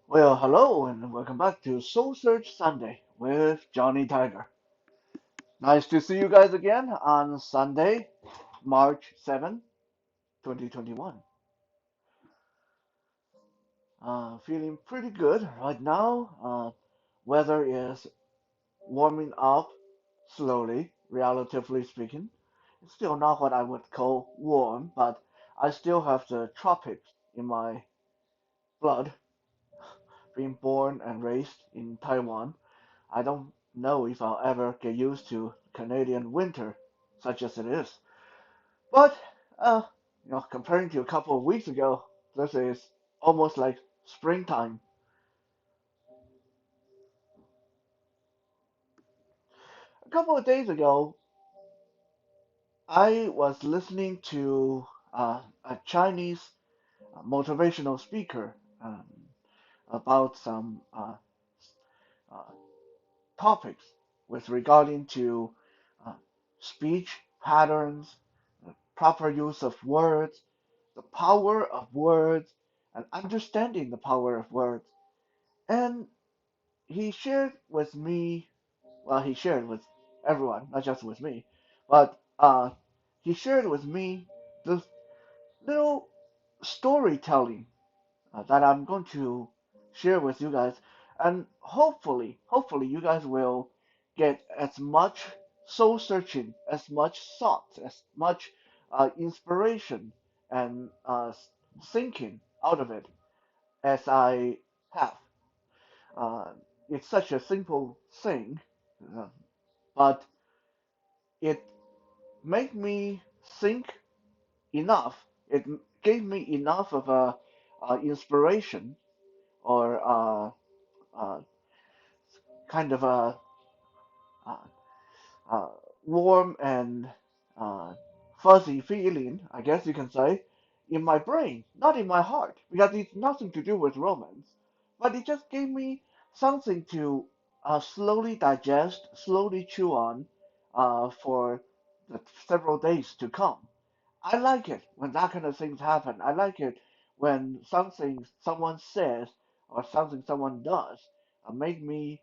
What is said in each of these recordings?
Well, hello and welcome back to Soul Search Sunday with Johnny Tiger. Nice to see you guys again on Sunday, March 7th, 2021. Feeling pretty good right now. Weather is warming up slowly, relatively speaking. It's still not what I would call warm, but I still have the tropics in my blood, being born and raised in Taiwan. I don't know if I'll ever get used to Canadian winter, such as it is. But, uh, comparing to a couple of weeks ago, this is almost like springtime. A couple of days ago, I was listening to a Chinese motivational speaker about some uh, topics with regarding to uh, speech patterns, proper use of words, the power of words, and understanding the power of words. And he shared with me, well, he shared with everyone, not just with me, but he shared with me this little storytelling that I'm going to share with you guys, and hopefully, you guys will get as much soul searching, as much thought, as much inspiration and thinking out of it as I have. Uh, it's such a simple thing, uh, but it made me think enough. It gave me enough of a inspiration or uh, kind of a uh, uh, warm and uh, fuzzy feeling, I guess you can say, in my brain, not in my heart, because it's nothing to do with romance. But it just gave me something to slowly digest, slowly chew on for the several days to come. I like it when that kind of things happen. I like it when something someone says or something someone does make me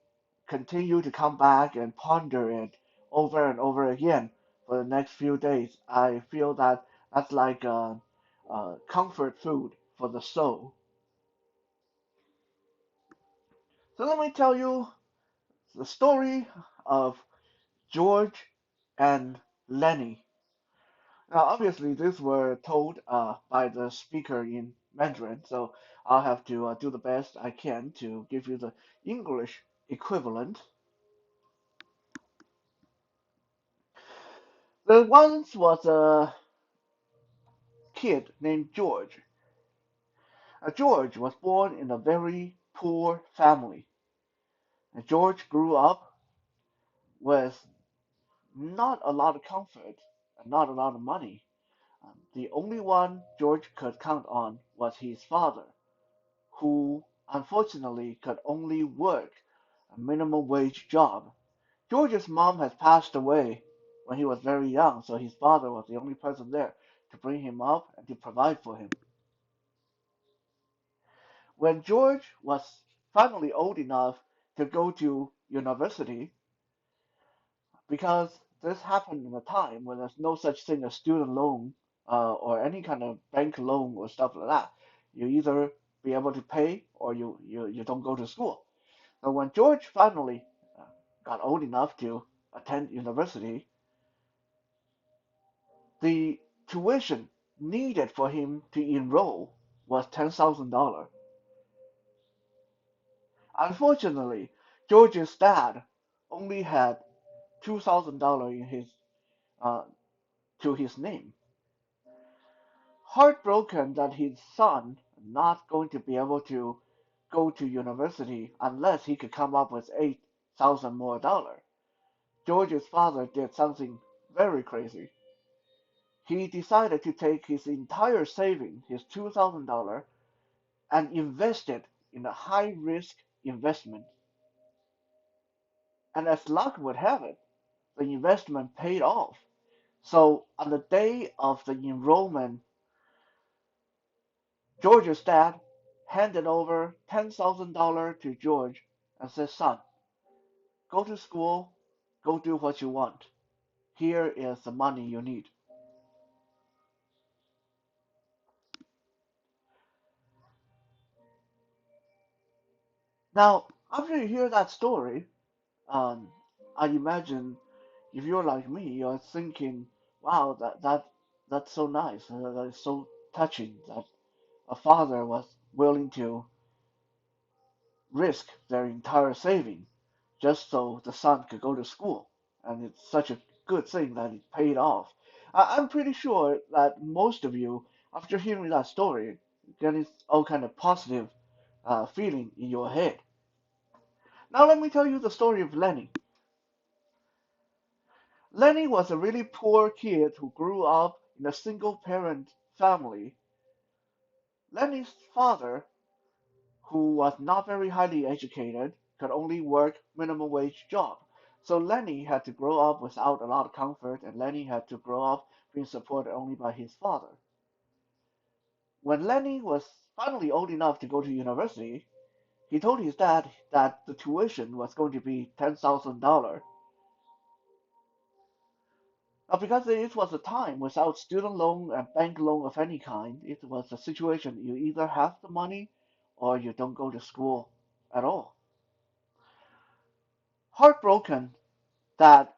continue to come back and ponder it over and over again for the next few days. I feel that that's like comfort food for the soul. So let me tell you the story of George and Lennie. Now, obviously, these were told by the speaker in Mandarin, so I'll have to do the best I can to give you the English equivalent. There once was a kid named George. George was born in a very poor family. George grew up with not a lot of comfort and not a lot of money. The only one George could count on was his father, who unfortunately could only work a minimum wage job. George's mom had passed away when he was very young, so his father was the only person there to bring him up and to provide for him. When George was finally old enough to go to university, because this happened in a time when there's no such thing as student loan or any kind of bank loan or stuff like that. You either be able to pay or you don't go to school. So when George finally uh, got old enough to attend university, the tuition needed for him to enroll was $10,000. Unfortunately, George's dad only had $2,000 in his uh, to his name. Heartbroken that his son not going to be able to go to university unless he could come up with 8,000 more dollars, George's father did something very crazy. He decided to take his entire saving, his $2,000, and invest it in a high risk investment. And as luck would have it, the investment paid off. So on the day of the enrollment, George's dad handed over $10,000 to George and said, "Son, go to school, go do what you want. Here is the money you need." Now, after you hear that story, um, I imagine if you're like me, you're thinking, "Wow, that's so nice. That is so touching that a father was willing to risk their entire saving just so the son could go to school. And it's such a good thing that it paid off." I'm pretty sure that most of you, after hearing that story, getting all kind of positive feeling in your head. Now let me tell you the story of Lenny. Lenny was a really poor kid who grew up in a single parent family. Lenny's father, who was not very highly educated, could only work minimum wage job. So Lenny had to grow up without a lot of comfort, and Lenny had to grow up being supported only by his father. When Lenny was finally old enough to go to university, he told his dad that the tuition was going to be $10,000. Now, because it was a time without student loan and bank loan of any kind, it was a situation you either have the money or you don't go to school at all. Heartbroken that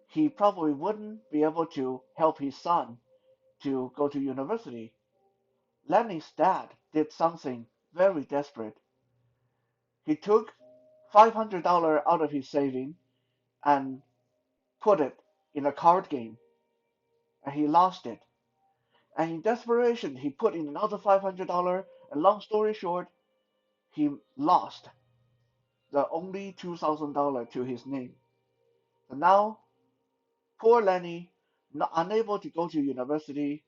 he probably wouldn't be able to help his son to go to university, Lenny's dad did something very desperate. He took $500 out of his saving and put it in a card game, and he lost it. And in desperation, he put in another $500, and long story short, he lost the only $2,000 to his name. So now, poor Lenny, not unable to go to university,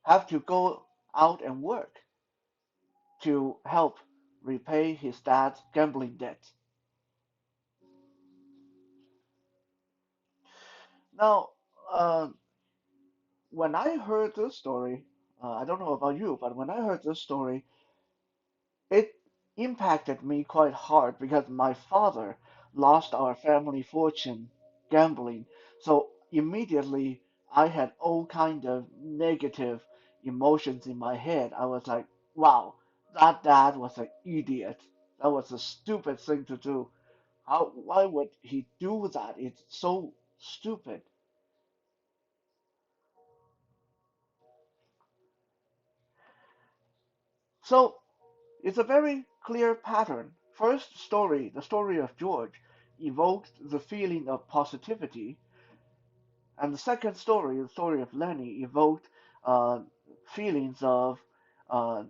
have to go out and work to help repay his dad's gambling debt. Now, uh, when I heard this story, I don't know about you, but when I heard this story, it impacted me quite hard because my father lost our family fortune gambling. So immediately I had all kind of negative emotions in my head. I was like, wow, that dad was an idiot. That was a stupid thing to do. Why would he do that? It's so stupid. So it's a very clear pattern. First story, the story of George, evoked the feeling of positivity, and the second story, the story of Lenny, evoked uh, feelings of, uh,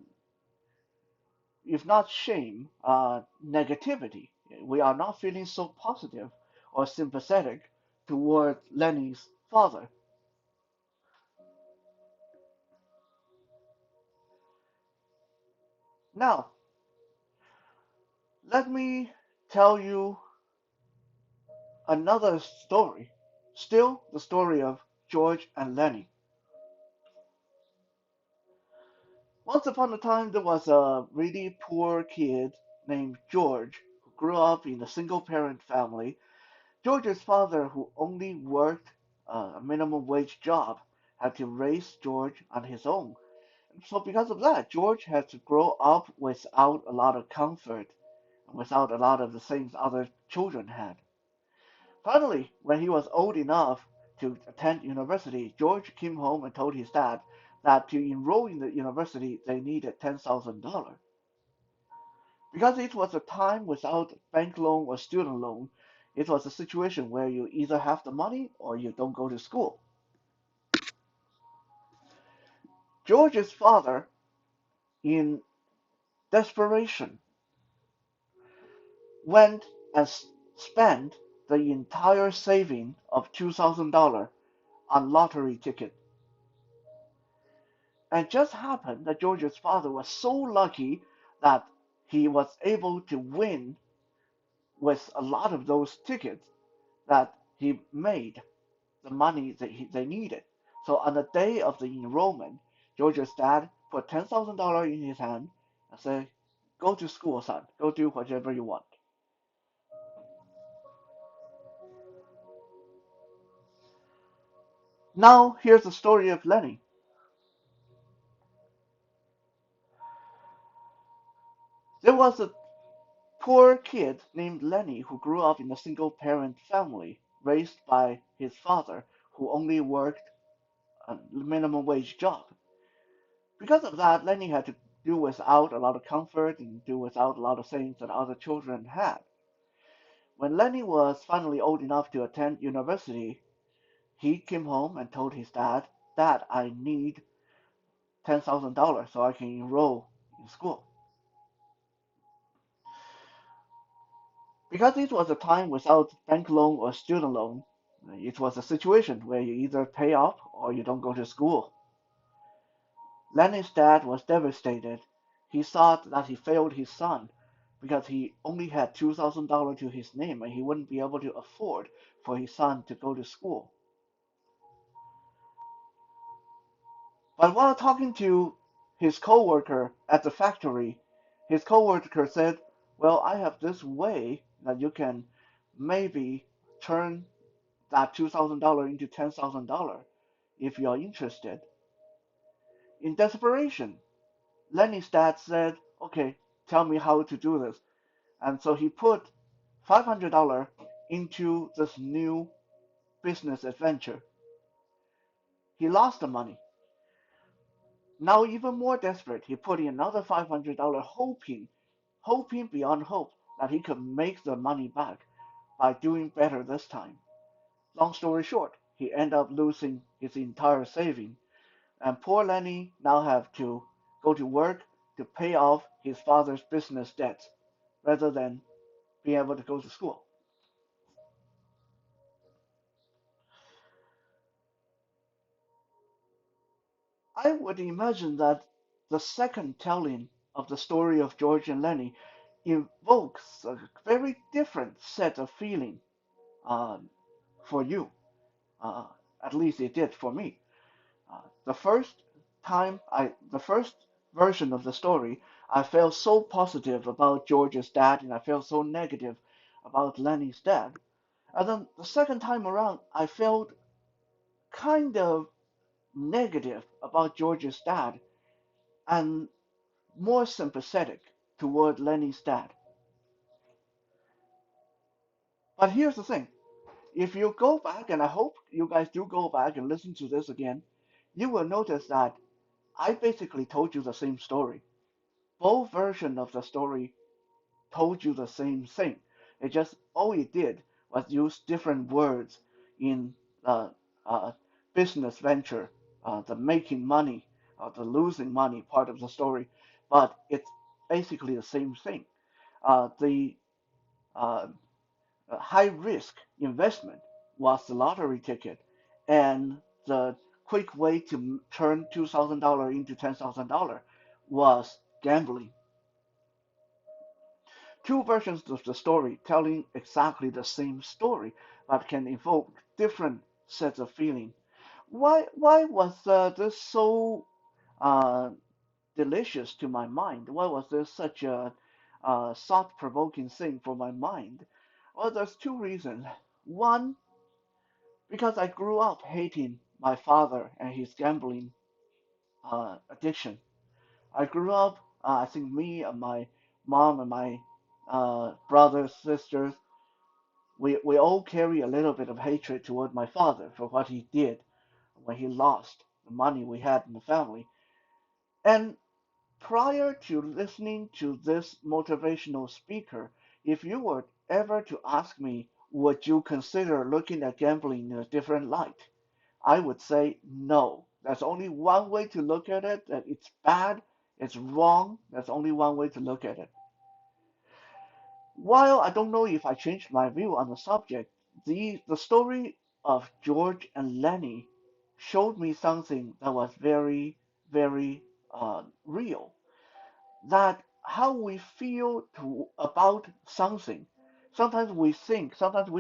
if not shame, negativity. We are not feeling so positive or sympathetic toward Lenny's father. Now, let me tell you another story, still the story of George and Lennie. Once upon a time, there was a really poor kid named George who grew up in a single parent family. George's father, who only worked a minimum wage job, had to raise George on his own. And so, because of that, George had to grow up without a lot of comfort and without a lot of the things other children had. Finally, when he was old enough to attend university, George came home and told his dad that to enroll in the university they needed $10,000. Because it was a time without bank loan or student loan, it was a situation where you either have the money or you don't go to school. George's father, in desperation, went and spent the entire saving of $2,000 on lottery tickets. And it just happened that George's father was so lucky that he was able to win with a lot of those tickets that he made the money that they needed. So on the day of the enrollment, George's dad put $10,000 in his hand and say, "Go to school, son. Go do whatever you want." Now here's the story of Lenny. There was a poor kid named Lenny who grew up in a single parent family raised by his father, who only worked a minimum wage job. Because of that, Lenny had to do without a lot of comfort and do without a lot of things that other children had. When Lenny was finally old enough to attend university, he came home and told his dad, "Dad, I need $10,000 so I can enroll in school." Because it was a time without bank loan or student loan, it was a situation where you either pay off or you don't go to school. Lenny's dad was devastated. He thought that he failed his son because he only had $2,000 to his name and he wouldn't be able to afford for his son to go to school. But while talking to his coworker at the factory, his coworker said, "Well, I have this way that you can maybe turn that $2,000 into $10,000 if you're interested." In desperation, Lenny's dad said, "Okay, tell me how to do this." And so he put $500 into this new business adventure. He lost the money. Now, even more desperate, he put in another $500, hoping beyond hope that he could make the money back by doing better this time. Long story short, he ended up losing his entire saving, and poor Lenny now have to go to work to pay off his father's business debts rather than being able to go to school. I would imagine that the second telling of the story of George and Lennie invokes a very different set of feeling uh, for you. Uh, at least it did for me. The first version of the story, I felt so positive about George's dad, and I felt so negative about Lenny's dad. And then the second time around, I felt kind of negative about George's dad and more sympathetic toward Lenny's dad. But here's the thing. If you go back, and I hope you guys do go back and listen to this again, you will notice that I basically told you the same story. Both versions of the story told you the same thing. It just all it did was use different words in the business venture, the making money, the losing money part of the story, but it's basically the same thing. The uh, high risk investment was the lottery ticket, and the quick way to turn $2,000 into $10,000 was gambling. Two versions of the story telling exactly the same story, but can evoke different sets of feeling. Why was this so uh, delicious to my mind? Why was this such a thought-provoking thing for my mind? Well, there's two reasons. One, because I grew up hating my father and his gambling addiction. I grew up, I think me and my mom and my brothers, sisters, we all carry a little bit of hatred toward my father for what he did when he lost the money we had in the family. And prior to listening to this motivational speaker, if you were ever to ask me, would you consider looking at gambling in a different light? I would say no. There's only one way to look at it, that it's bad, it's wrong. There's only one way to look at it. While I don't know if I changed my view on the subject, the story of George and Lennie showed me something that was very, very real. That how we feel about something. Sometimes we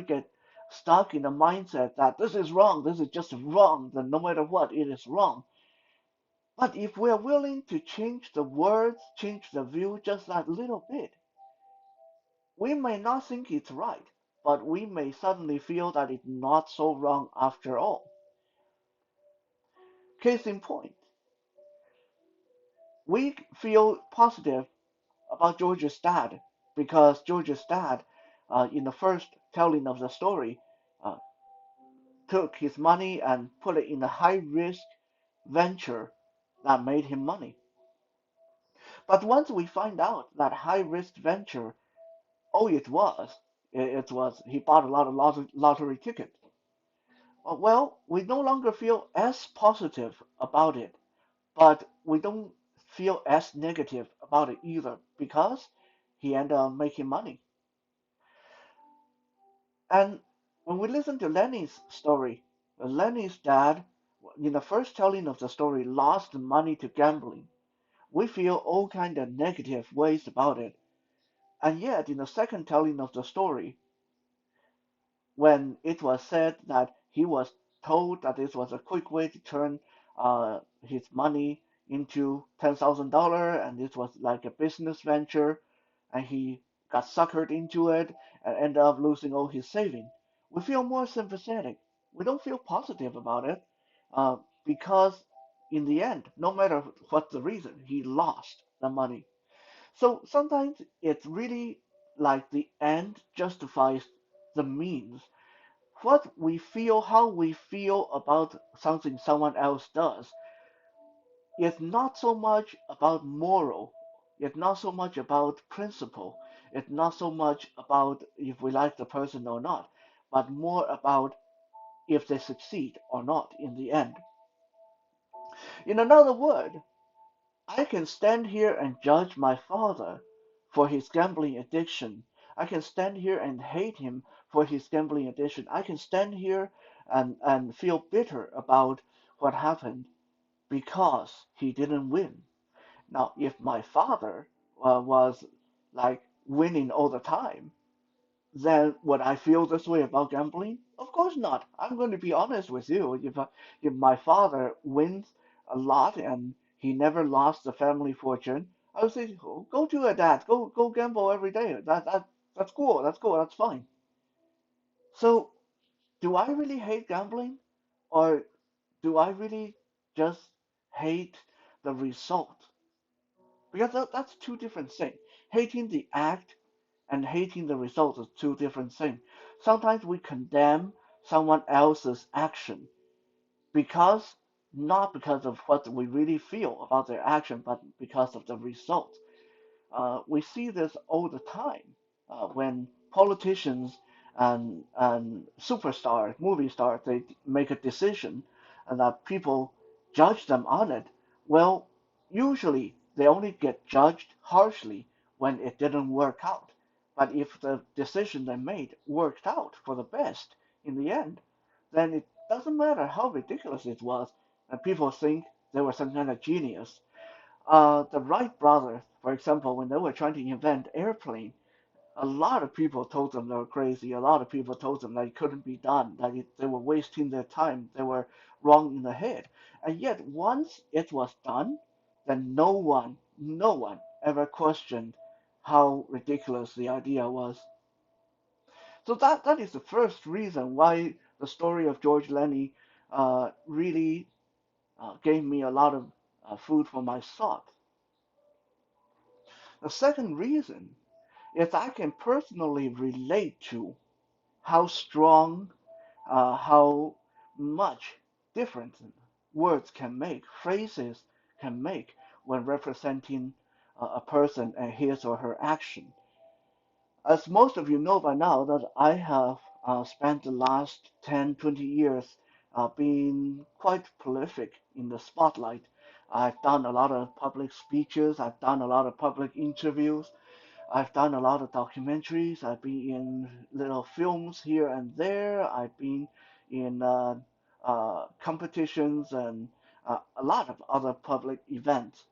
get stuck in the mindset that this is wrong, this is just wrong, that no matter what, it is wrong. But if we're willing to change the words, change the view just that little bit, we may not think it's right, but we may suddenly feel that it's not so wrong after all. Case in point, we feel positive about George's dad because George's dad, in the first telling of the story, uh, took his money and put it in a high risk venture that made him money. But once we find out that high risk venture, all it was he bought a lot of lottery tickets. Well, we no longer feel as positive about it, but we don't feel as negative about it either because he ended up making money. And when we listen to Lenny's story, Lenny's dad, in the first telling of the story, lost money to gambling. We feel all kind of negative ways about it. And yet, in the second telling of the story, when it was said that he was told that this was a quick way to turn his money into $10,000 and this was like a business venture, and he got suckered into it and ended up losing all his savings. We feel more sympathetic. We don't feel positive about it uh, because, in the end, no matter what the reason, he lost the money. So sometimes it's really like the end justifies the means. What we feel, how we feel about something someone else does, is not so much about moral, it's not so much about principle, it's not so much about if we like the person or not, but more about if they succeed or not in the end. In another word, I can stand here and judge my father for his gambling addiction. I can stand here and hate him for his gambling addiction. I can stand here and feel bitter about what happened because he didn't win. Now, if my father was like winning all the time, then would I feel this way about gambling? Of course not. I'm going to be honest with you. If my father wins a lot and he never lost the family fortune, I would say, "Oh, go do it, Dad. Go gamble every day. That's cool. That's cool. That's fine." So, do I really hate gambling, or do I really just hate the result? Because that's two different things. Hating the act and hating the result is two different things. Sometimes we condemn someone else's action because not because of what we really feel about their action, but because of the result. We see this all the time when politicians and superstars, movie stars, they make a decision and that people judge them on it. Well, usually they only get judged harshly when it didn't work out. But if the decision they made worked out for the best in the end, then it doesn't matter how ridiculous it was, and people think they were some kind of genius. The Wright brothers, for example, when they were trying to invent airplane, a lot of people told them they were crazy. A lot of people told them that it couldn't be done, that they were wasting their time, they were wrong in the head. And yet, once it was done, then no one ever questioned how ridiculous the idea was. So that is the first reason why the story of George Lennie really gave me a lot of food for my thought. The second reason is I can personally relate to how strong, how much difference words can make, phrases can make when representing a person and his or her action. As most of you know by now, that I have spent the last 10, 20 years being quite prolific in the spotlight. I've done a lot of public speeches, I've done a lot of public interviews, I've done a lot of documentaries. I've been in little films here and there. I've been in competitions and a lot of other public events.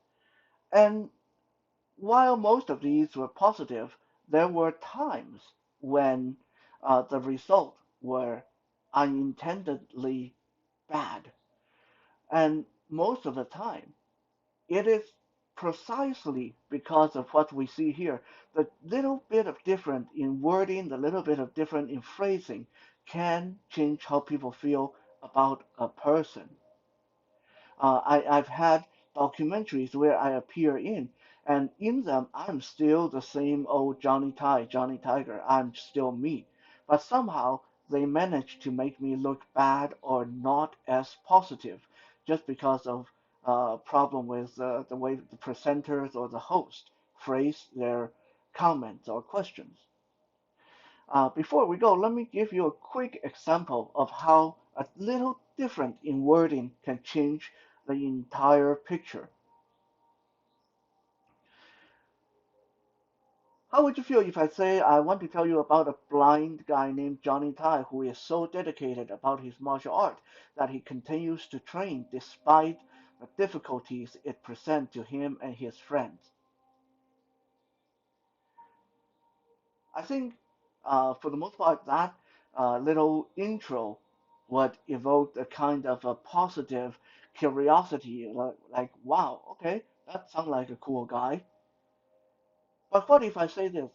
And while most of these were positive, there were times when the results were unintendedly bad. And most of the time, It is precisely because of what we see here. The little bit of different in wording, the little bit of different in phrasing can change how people feel about a person. I've had documentaries where I appear in, and in them I'm still the same old Johnny Tiger. I'm still me. But somehow they manage to make me look bad or not as positive just because of problem with the way the presenters or the host phrase their comments or questions. Before we go, let me give you a quick example of how a little different in wording can change the entire picture. How would you feel if I say I want to tell you about a blind guy named Johnny Tai who is so dedicated about his martial art that he continues to train despite the difficulties it presents to him and his friends? I think, for the most part, that little intro would evoke a kind of a positive curiosity, like, wow, okay, that sounds like a cool guy. But what if I say this?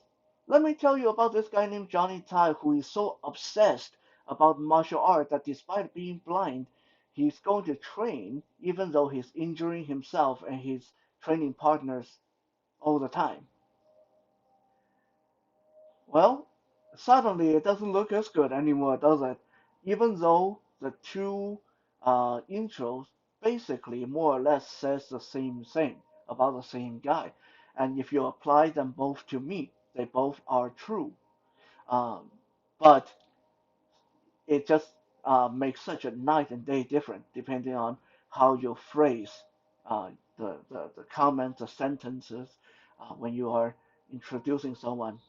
Let me tell you about this guy named Johnny Tai who is so obsessed about martial art that despite being blind, he's going to train even though he's injuring himself and his training partners all the time. Well, suddenly it doesn't look as good anymore, does it? Even though the two intros basically more or less says the same thing about the same guy. And if you apply them both to me, they both are true. Um, but it just makes such a night and day difference depending on how you phrase the comments, the sentences when you are introducing someone.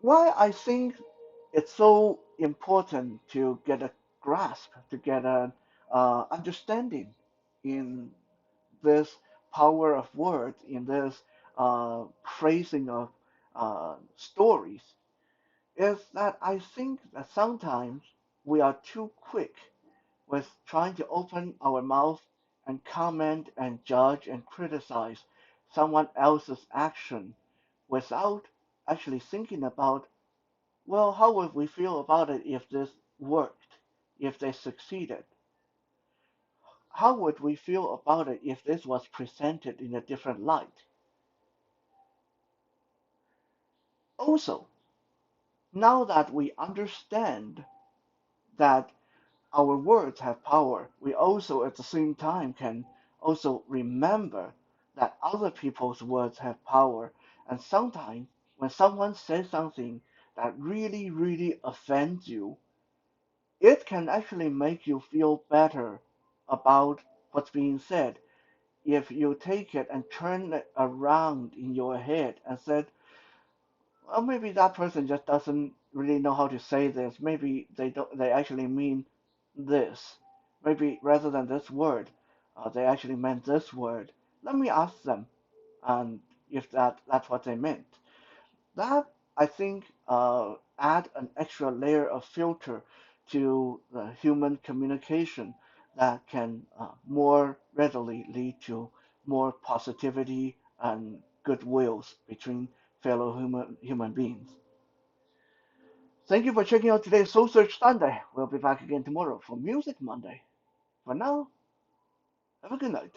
Why I think it's so important to get a grasp, to get an understanding in this power of words, in this phrasing of stories, is that I think that sometimes we are too quick with trying to open our mouth and comment and judge and criticize someone else's action without actually thinking about, well, how would we feel about it if this worked, if they succeeded? How would we feel about it if this was presented in a different light? Also, now that we understand that our words have power, we also at the same time can also remember that other people's words have power. And sometimes when someone says something that really, really offends you, it can actually make you feel better about what's being said if you take it and turn it around in your head and said, well, maybe that person just doesn't really know how to say this. Maybe they actually mean this. Maybe rather than this word, they actually meant this word. Let me ask them, and if that's what they meant. That, I think, add an extra layer of filter to the human communication that can more readily lead to more positivity and goodwills between fellow human beings. Thank you for checking out today's Soul Search Sunday. We'll be back again tomorrow for Music Monday. For now, have a good night.